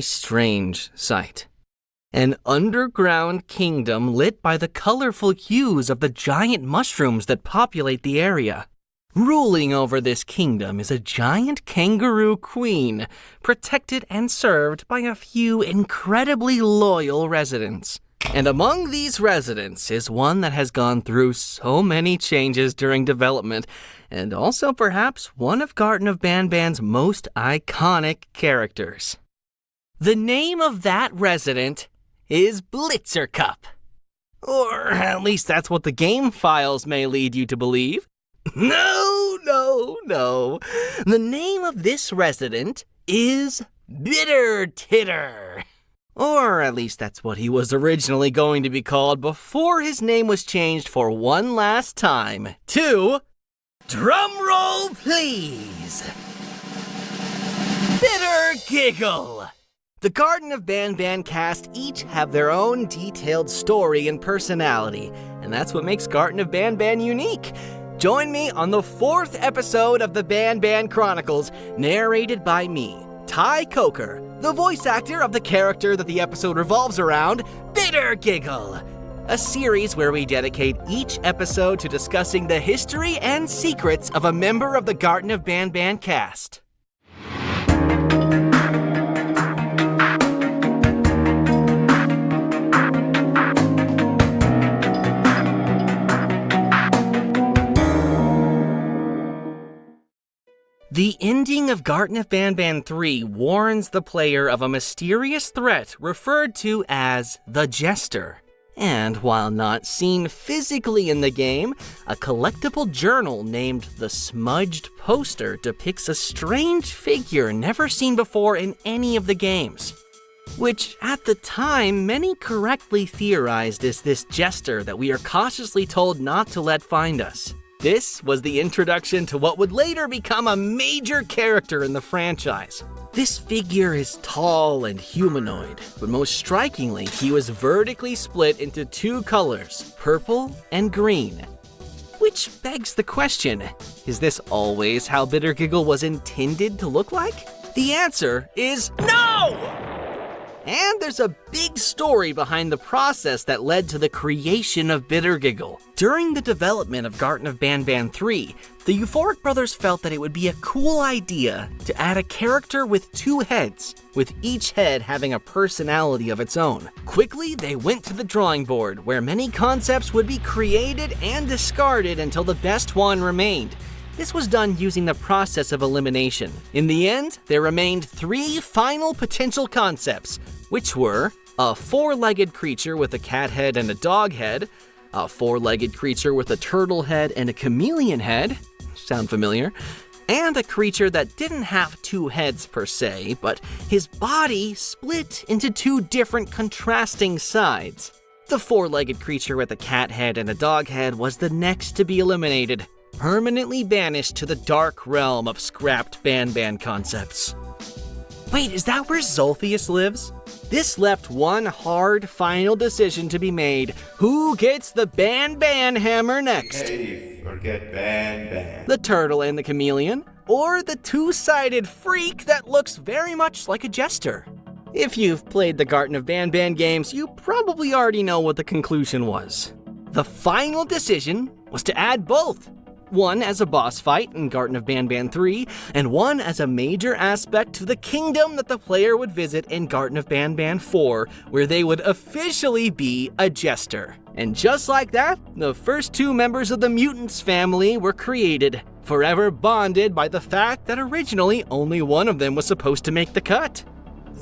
strange sight. An underground kingdom lit by the colorful hues of the giant mushrooms that populate the area. Ruling over this kingdom is a giant kangaroo queen, protected and served by a few incredibly loyal residents. And among these residents is one that has gone through so many changes during development, and also perhaps one of Garten of Banban's most iconic characters. The name of that resident is Blitzercup. Or at least that's what the game files may lead you to believe. No. The name of this resident is Bittertitter. Or at least that's what he was originally going to be called before his name was changed for one last time to... Drumroll, please! Bittergigle! The Garten of Banban cast each have their own detailed story and personality, and that's what makes Garten of Banban unique. Join me on the 4th episode of the Banban Chronicles, narrated by me, Ty Coker, the voice actor of the character that the episode revolves around, Bittergigle. A series where we dedicate each episode to discussing the history and secrets of a member of the Garten of Banban cast. The ending of Garten of Banban 3 warns the player of a mysterious threat referred to as the Jester. And while not seen physically in the game, a collectible journal named the Smudged Poster depicts a strange figure never seen before in any of the games. Which, at the time, many correctly theorized is this Jester that we are cautiously told not to let find us. This was the introduction to what would later become a major character in the franchise. This figure is tall and humanoid, but most strikingly, he was vertically split into 2 colors, purple and green. Which begs the question, is this always how Bittergigle was intended to look like? The answer is no! And there's a big story behind the process that led to the creation of Bittergigle. During the development of Garten of Banban 3, the Euphoric brothers felt that it would be a cool idea to add a character with 2 heads, with each head having a personality of its own. Quickly, they went to the drawing board, where many concepts would be created and discarded until the best one remained. This was done using the process of elimination. In the end, there remained 3 final potential concepts, which were a 4-legged creature with a cat head and a dog head, a 4-legged creature with a turtle head and a chameleon head, sound familiar, and a creature that didn't have 2 heads per se, but his body split into 2 different contrasting sides. The 4-legged creature with a cat head and a dog head was the next to be eliminated, permanently banished to the dark realm of scrapped Banban concepts. Wait, is that where Zolphius lives? This left one hard final decision to be made. Who gets the Banban hammer next? Hey, forget Banban. The turtle and the chameleon, or the 2-sided freak that looks very much like a jester? If you've played the Garten of Banban games, you probably already know what the conclusion was. The final decision was to add both. One as a boss fight in Garten of Banban 3, and one as a major aspect to the kingdom that the player would visit in Garten of Banban 4, where they would officially be a jester. And just like that, the first 2 members of the Mutants family were created, forever bonded by the fact that originally only one of them was supposed to make the cut.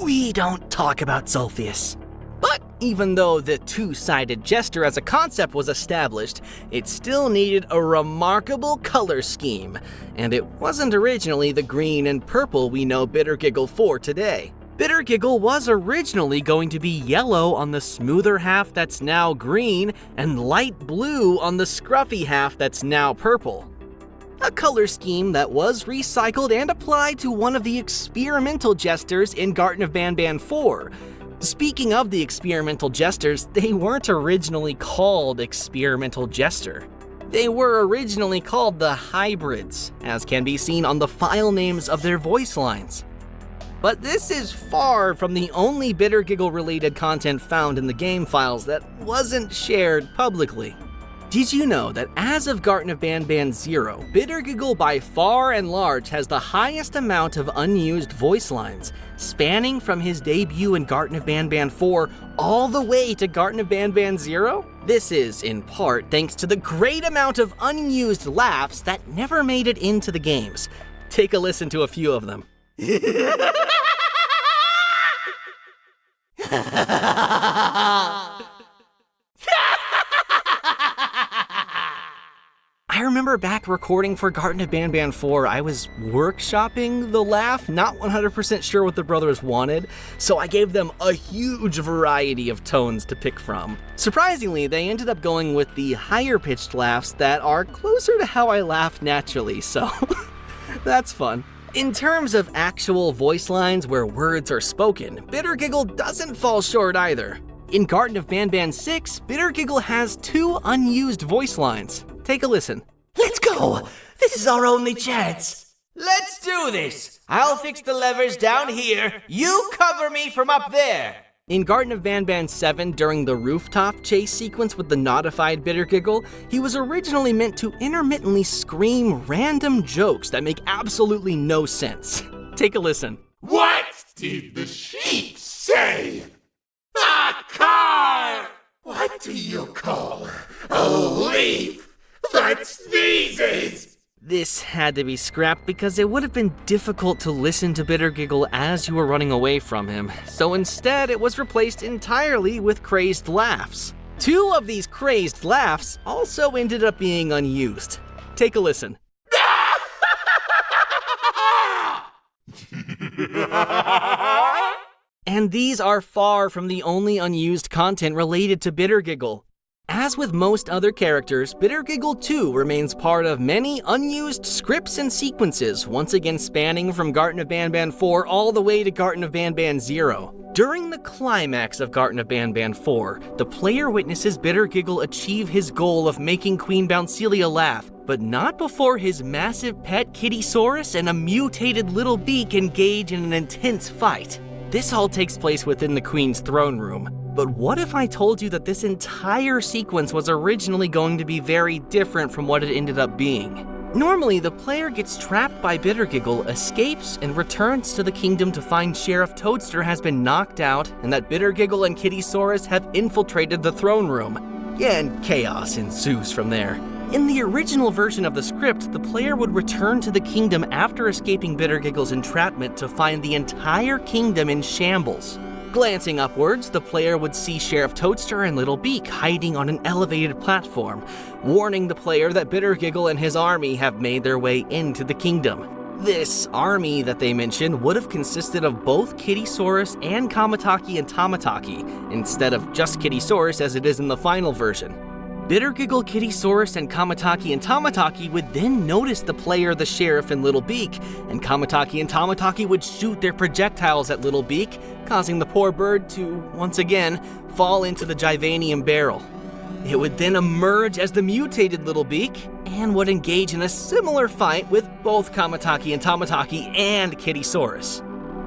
We don't talk about Zolphius. But even though the 2-sided jester as a concept was established, it still needed a remarkable color scheme, and it wasn't originally the green and purple we know Bittergigle for today. Bittergigle was originally going to be yellow on the smoother half that's now green, and light blue on the scruffy half that's now purple. A color scheme that was recycled and applied to one of the experimental jesters in Garten of Banban 4. Speaking of the experimental jesters, they weren't originally called experimental jester. They were originally called the hybrids, as can be seen on the file names of their voice lines. But this is far from the only Bittergigle related content found in the game files that wasn't shared publicly. Did you know that as of Garten of Banban 0, Bittergigle by far and large has the highest amount of unused voice lines, spanning from his debut in Garten of Banban 4 all the way to Garten of Banban 0? This is, in part, thanks to the great amount of unused laughs that never made it into the games. Take a listen to a few of them. I remember back recording for Garten of Banban 4, I was workshopping the laugh, not 100% sure what the brothers wanted, so I gave them a huge variety of tones to pick from. Surprisingly, they ended up going with the higher pitched laughs that are closer to how I laugh naturally, so that's fun. In terms of actual voice lines where words are spoken, Bittergigle doesn't fall short either. In Garten of Banban 6, Bittergigle has 2 unused voice lines. Take a listen. Let's go! This is our only chance! Let's do this! I'll fix the levers down here, you cover me from up there! In Garten of Banban 7, during the rooftop chase sequence with the notified Bittergigle, he was originally meant to intermittently scream random jokes that make absolutely no sense. Take a listen. What did the sheep say? A car! What do you call a leaf that sneezes? This had to be scrapped because it would have been difficult to listen to Bittergigle as you were running away from him, so instead it was replaced entirely with crazed laughs. 2 of these crazed laughs also ended up being unused. Take a listen. And these are far from the only unused content related to Bittergigle. As with most other characters, Bittergigle 2 remains part of many unused scripts and sequences, once again spanning from Garten of Banban 4 all the way to Garten of Banban 0. During the climax of Garten of Banban 4, the player witnesses Bittergigle achieve his goal of making Queen Bouncelia laugh, but not before his massive pet Kittysaurus and a mutated Little Beak engage in an intense fight. This all takes place within the Queen's throne room. But what if I told you that this entire sequence was originally going to be very different from what it ended up being? Normally, the player gets trapped by Bittergigle, escapes, and returns to the kingdom to find Sheriff Toadster has been knocked out and that Bittergigle and Kittysaurus have infiltrated the throne room. And chaos ensues from there. In the original version of the script, the player would return to the kingdom after escaping Bittergigle's entrapment to find the entire kingdom in shambles. Glancing upwards, the player would see Sheriff Toadster and Little Beak hiding on an elevated platform, warning the player that Bittergigle and his army have made their way into the kingdom. This army that they mentioned would have consisted of both Kittysaurus and Kamataki and Tamataki, instead of just Kittysaurus as it is in the final version. Bittergigle, Kittysaurus, and Kamataki and Tamataki would then notice the player, the Sheriff, and Little Beak, and Kamataki and Tamataki would shoot their projectiles at Little Beak, causing the poor bird to, once again, fall into the Givanium barrel. It would then emerge as the mutated Little Beak, and would engage in a similar fight with both Kamataki and Tamataki and Kittysaurus.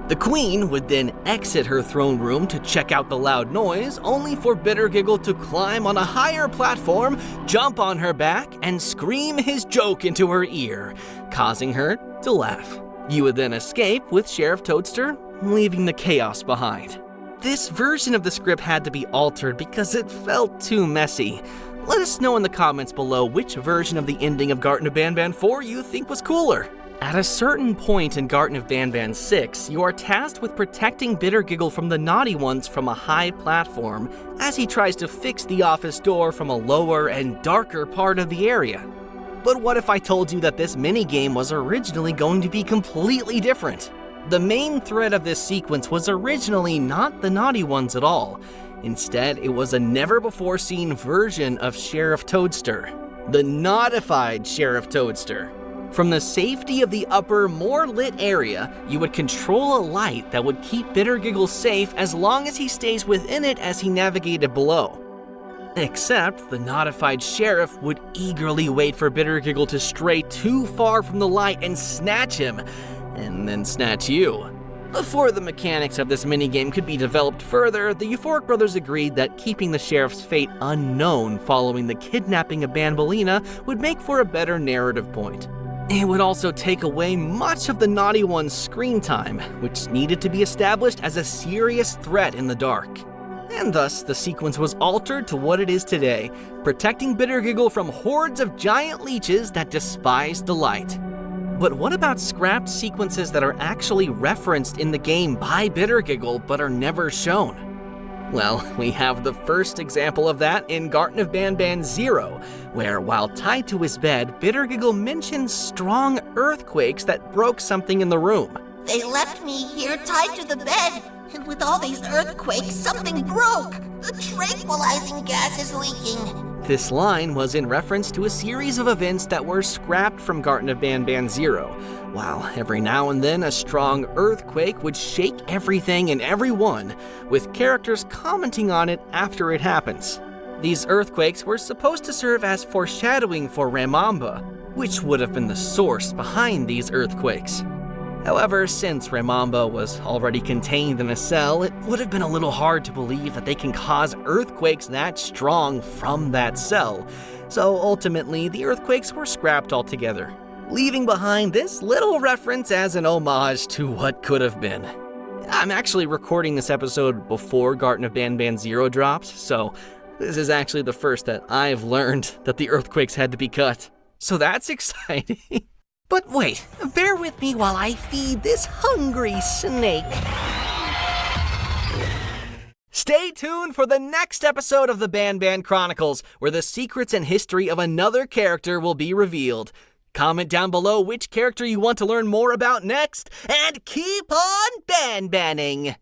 The Queen would then exit her throne room to check out the loud noise, only for Bittergigle to climb on a higher platform, jump on her back, and scream his joke into her ear, causing her to laugh. You would then escape with Sheriff Toadster, leaving the chaos behind. This version of the script had to be altered because it felt too messy. Let us know in the comments below which version of the ending of Garten of Banban 4 you think was cooler. At a certain point in Garten of Banban 6, you are tasked with protecting Bittergigle from the naughty ones from a high platform as he tries to fix the office door from a lower and darker part of the area. But what if I told you that this minigame was originally going to be completely different? The main thread of this sequence was originally not the naughty ones at all. Instead, it was a never-before-seen version of Sheriff Toadster, the notified Sheriff Toadster. From the safety of the upper, more lit area, you would control a light that would keep Bittergigle safe as long as he stays within it as he navigated below. Except the notified sheriff would eagerly wait for Bittergigle to stray too far from the light and snatch him, and then snatch you. Before the mechanics of this minigame could be developed further, the Euphoric brothers agreed that keeping the sheriff's fate unknown following the kidnapping of Banbaleena would make for a better narrative point. It would also take away much of the Naughty One's screen time, which needed to be established as a serious threat in the dark. And thus, the sequence was altered to what it is today, protecting Bittergigle from hordes of giant leeches that despise the light. But what about scrapped sequences that are actually referenced in the game by Bittergigle but are never shown? Well, we have the first example of that in Garten of Banban 0, where while tied to his bed, Bittergigle mentions strong earthquakes that broke something in the room. They left me here tied to the bed, and with all these earthquakes, something broke. The tranquilizing gas is leaking. This line was in reference to a series of events that were scrapped from Garten of Banban 0, while every now and then a strong earthquake would shake everything and everyone, with characters commenting on it after it happens. These earthquakes were supposed to serve as foreshadowing for Ramamba, which would have been the source behind these earthquakes. However, since Ramamba was already contained in a cell, it would have been a little hard to believe that they can cause earthquakes that strong from that cell. So ultimately, the earthquakes were scrapped altogether, leaving behind this little reference as an homage to what could have been. I'm actually recording this episode before Garten of Banban 0 drops, so this is actually the first that I've learned that the earthquakes had to be cut. So that's exciting. But wait, bear with me while I feed this hungry snake. Stay tuned for the next episode of the Banban Chronicles, where the secrets and history of another character will be revealed. Comment down below which character you want to learn more about next, and keep on Banbanning!